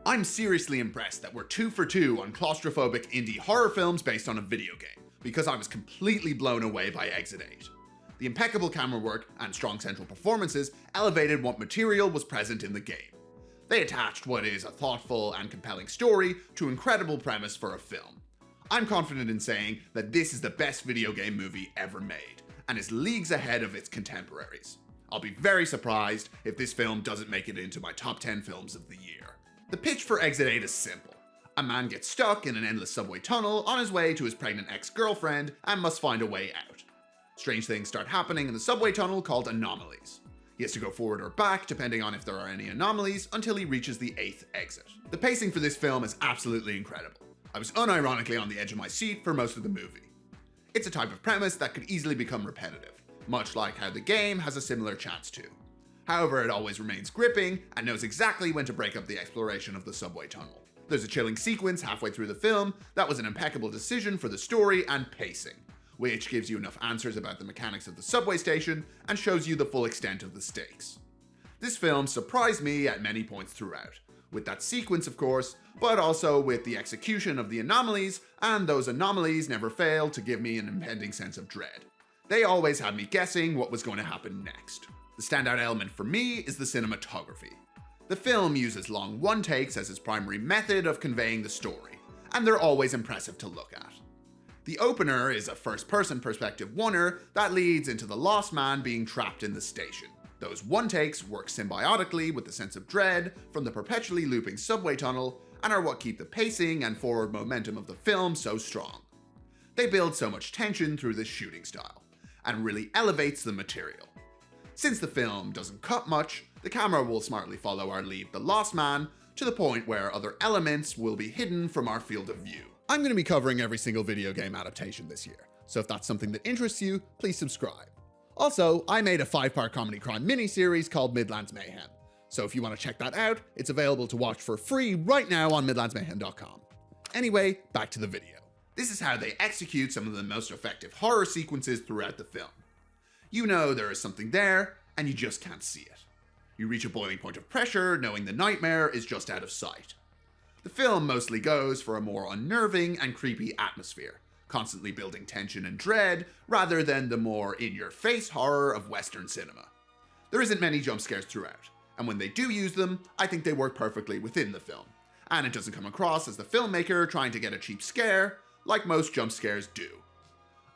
I'm seriously impressed that we're 2 for 2 on claustrophobic indie horror films based on a video game, because I was completely blown away by Exit 8. The impeccable camera work and strong central performances elevated what material was present in the game. They attached what is a thoughtful and compelling story to incredible premise for a film. I'm confident in saying that this is the best video game movie ever made, and is leagues ahead of its contemporaries. I'll be very surprised if this film doesn't make it into my top 10 films of the year. The pitch for Exit 8 is simple. A man gets stuck in an endless subway tunnel on his way to his pregnant ex-girlfriend and must find a way out. Strange things start happening in the subway tunnel called anomalies. He has to go forward or back depending on if there are any anomalies until he reaches the 8th exit. The pacing for this film is absolutely incredible. I was unironically on the edge of my seat for most of the movie. It's a type of premise that could easily become repetitive, much like how the game has a similar chance to. However, it always remains gripping and knows exactly when to break up the exploration of the subway tunnel. There's a chilling sequence halfway through the film that was an impeccable decision for the story and pacing, which gives you enough answers about the mechanics of the subway station and shows you the full extent of the stakes. This film surprised me at many points throughout, with that sequence of course, but also with the execution of the anomalies, and those anomalies never failed to give me an impending sense of dread. They always had me guessing what was going to happen next. The standout element for me is the cinematography. The film uses long one-takes as its primary method of conveying the story, and they're always impressive to look at. The opener is a first-person perspective oneer that leads into the lost man being trapped in the station. Those one-takes work symbiotically with the sense of dread from the perpetually looping subway tunnel and are what keep the pacing and forward momentum of the film so strong. They build so much tension through this shooting style, and really elevates the material. Since the film doesn't cut much, the camera will smartly follow our lead, the lost man, to the point where other elements will be hidden from our field of view. I'm going to be covering every single video game adaptation this year, so if that's something that interests you, please subscribe. Also, I made a 5-part comedy crime miniseries called Midlands Mayhem, so if you want to check that out, it's available to watch for free right now on midlandsmayhem.com. Anyway, back to the video. This is how they execute some of the most effective horror sequences throughout the film. You know there is something there, and you just can't see it. You reach a boiling point of pressure, knowing the nightmare is just out of sight. The film mostly goes for a more unnerving and creepy atmosphere, constantly building tension and dread, rather than the more in-your-face horror of Western cinema. There isn't many jump scares throughout, and when they do use them, I think they work perfectly within the film, and it doesn't come across as the filmmaker trying to get a cheap scare, like most jump scares do.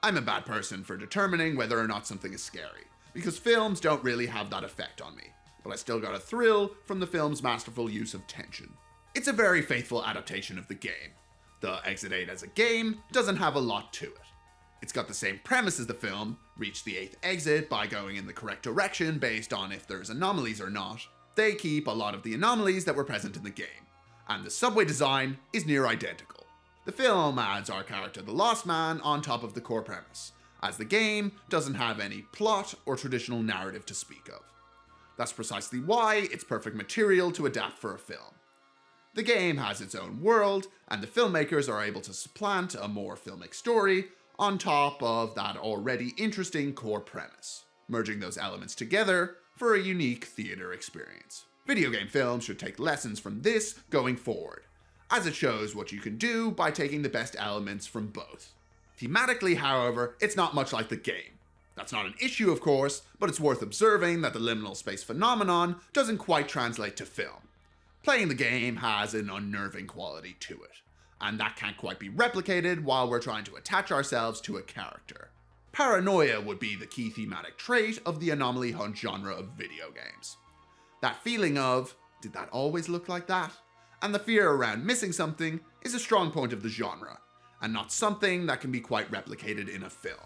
I'm a bad person for determining whether or not something is scary, because films don't really have that effect on me, but I still got a thrill from the film's masterful use of tension. It's a very faithful adaptation of the game. The Exit 8 as a game doesn't have a lot to it. It's got the same premise as the film, reach the 8th exit by going in the correct direction based on if there's anomalies or not. They keep a lot of the anomalies that were present in the game, and the subway design is near identical. The film adds our character the Lost Man on top of the core premise, as the game doesn't have any plot or traditional narrative to speak of. That's precisely why it's perfect material to adapt for a film. The game has its own world, and the filmmakers are able to supplant a more filmic story on top of that already interesting core premise, merging those elements together for a unique theater experience. Video game films should take lessons from this going forward, as it shows what you can do by taking the best elements from both. Thematically, however, it's not much like the game. That's not an issue, of course, but it's worth observing that the liminal space phenomenon doesn't quite translate to film. Playing the game has an unnerving quality to it, and that can't quite be replicated while we're trying to attach ourselves to a character. Paranoia would be the key thematic trait of the anomaly hunt genre of video games. That feeling of, did that always look like that? And the fear around missing something is a strong point of the genre, and not something that can be quite replicated in a film.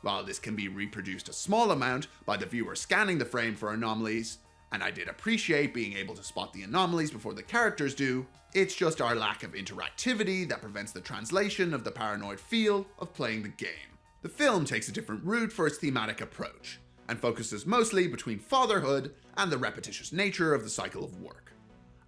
While this can be reproduced a small amount by the viewer scanning the frame for anomalies, and I did appreciate being able to spot the anomalies before the characters do, it's just our lack of interactivity that prevents the translation of the paranoid feel of playing the game. The film takes a different route for its thematic approach, and focuses mostly between fatherhood and the repetitious nature of the cycle of work.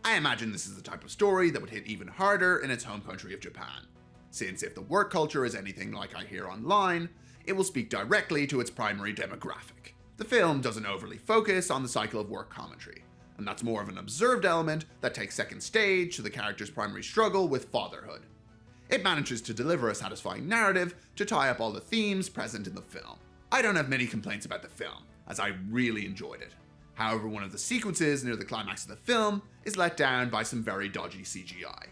I imagine this is the type of story that would hit even harder in its home country of Japan, since if the work culture is anything like I hear online, it will speak directly to its primary demographic. The film doesn't overly focus on the cycle of work commentary, and that's more of an observed element that takes second stage to the character's primary struggle with fatherhood. It manages to deliver a satisfying narrative to tie up all the themes present in the film. I don't have many complaints about the film, as I really enjoyed it. However, one of the sequences near the climax of the film is let down by some very dodgy CGI.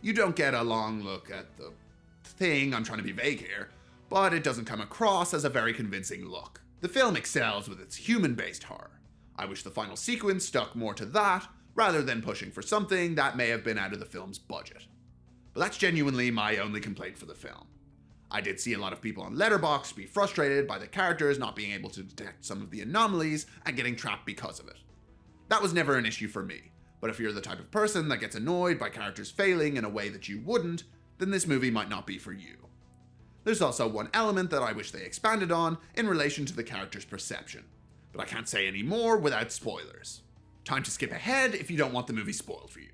You don't get a long look at the thing, I'm trying to be vague here, but it doesn't come across as a very convincing look. The film excels with its human-based horror. I wish the final sequence stuck more to that, rather than pushing for something that may have been out of the film's budget. But that's genuinely my only complaint for the film. I did see a lot of people on Letterboxd be frustrated by the characters not being able to detect some of the anomalies and getting trapped because of it. That was never an issue for me, but if you're the type of person that gets annoyed by characters failing in a way that you wouldn't, then this movie might not be for you. There's also one element that I wish they expanded on in relation to the character's perception, but I can't say any more without spoilers. Time to skip ahead if you don't want the movie spoiled for you.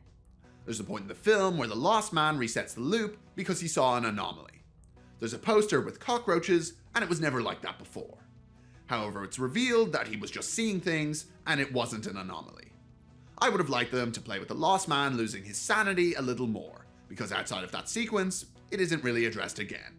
There's a point in the film where the lost man resets the loop because he saw an anomaly. There's a poster with cockroaches, and it was never like that before. However, it's revealed that he was just seeing things, and it wasn't an anomaly. I would have liked them to play with the lost man losing his sanity a little more, because outside of that sequence, it isn't really addressed again.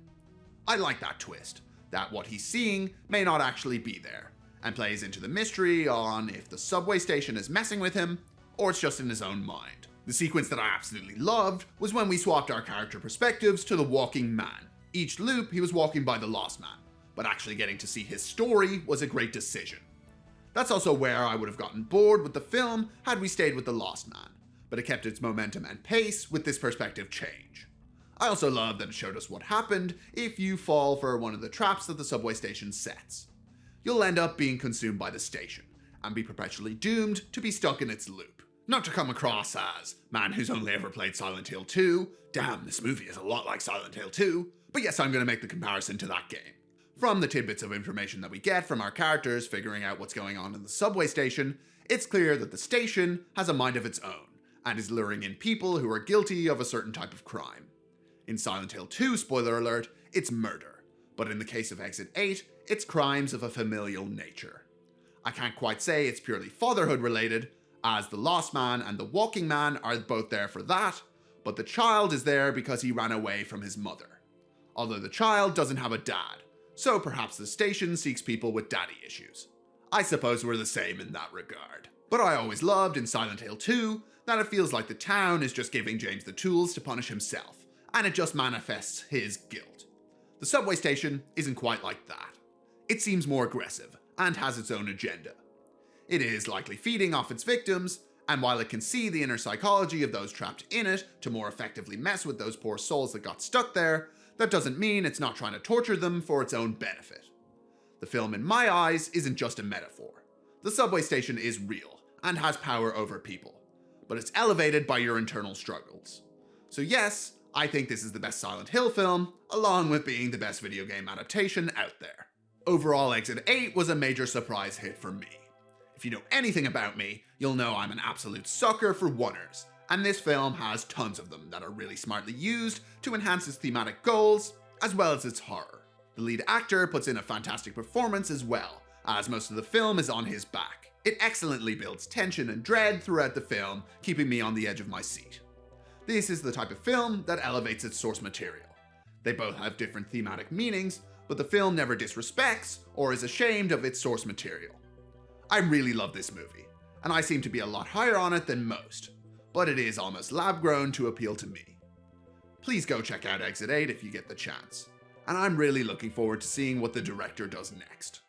I like that twist, that what he's seeing may not actually be there, and plays into the mystery on if the subway station is messing with him, or it's just in his own mind. The sequence that I absolutely loved was when we swapped our character perspectives to the walking man. Each loop, he was walking by the lost man, but actually getting to see his story was a great decision. That's also where I would have gotten bored with the film had we stayed with the lost man, but it kept its momentum and pace with this perspective change. I also love that it showed us what happened if you fall for one of the traps that the subway station sets. You'll end up being consumed by the station, and be perpetually doomed to be stuck in its loop. Not to come across as man who's only ever played Silent Hill 2, damn, this movie is a lot like Silent Hill 2, but yes, I'm going to make the comparison to that game. From the tidbits of information that we get from our characters figuring out what's going on in the subway station, it's clear that the station has a mind of its own, and is luring in people who are guilty of a certain type of crime. In Silent Hill 2, spoiler alert, it's murder, but in the case of Exit 8, it's crimes of a familial nature. I can't quite say it's purely fatherhood related, as the lost man and the walking man are both there for that, but the child is there because he ran away from his mother. Although the child doesn't have a dad, so perhaps the station seeks people with daddy issues. I suppose we're the same in that regard. But I always loved in Silent Hill 2 that it feels like the town is just giving James the tools to punish himself, and it just manifests his guilt. The subway station isn't quite like that. It seems more aggressive, and has its own agenda. It is likely feeding off its victims, and while it can see the inner psychology of those trapped in it to more effectively mess with those poor souls that got stuck there, that doesn't mean it's not trying to torture them for its own benefit. The film, in my eyes, isn't just a metaphor. The subway station is real, and has power over people, but it's elevated by your internal struggles. So yes, I think this is the best Silent Hill film, along with being the best video game adaptation out there. Overall, Exit 8 was a major surprise hit for me. If you know anything about me, you'll know I'm an absolute sucker for oneers, and this film has tons of them that are really smartly used to enhance its thematic goals, as well as its horror. The lead actor puts in a fantastic performance as well, as most of the film is on his back. It excellently builds tension and dread throughout the film, keeping me on the edge of my seat. This is the type of film that elevates its source material. They both have different thematic meanings, but the film never disrespects or is ashamed of its source material. I really love this movie, and I seem to be a lot higher on it than most, but it is almost lab-grown to appeal to me. Please go check out Exit 8 if you get the chance, and I'm really looking forward to seeing what the director does next.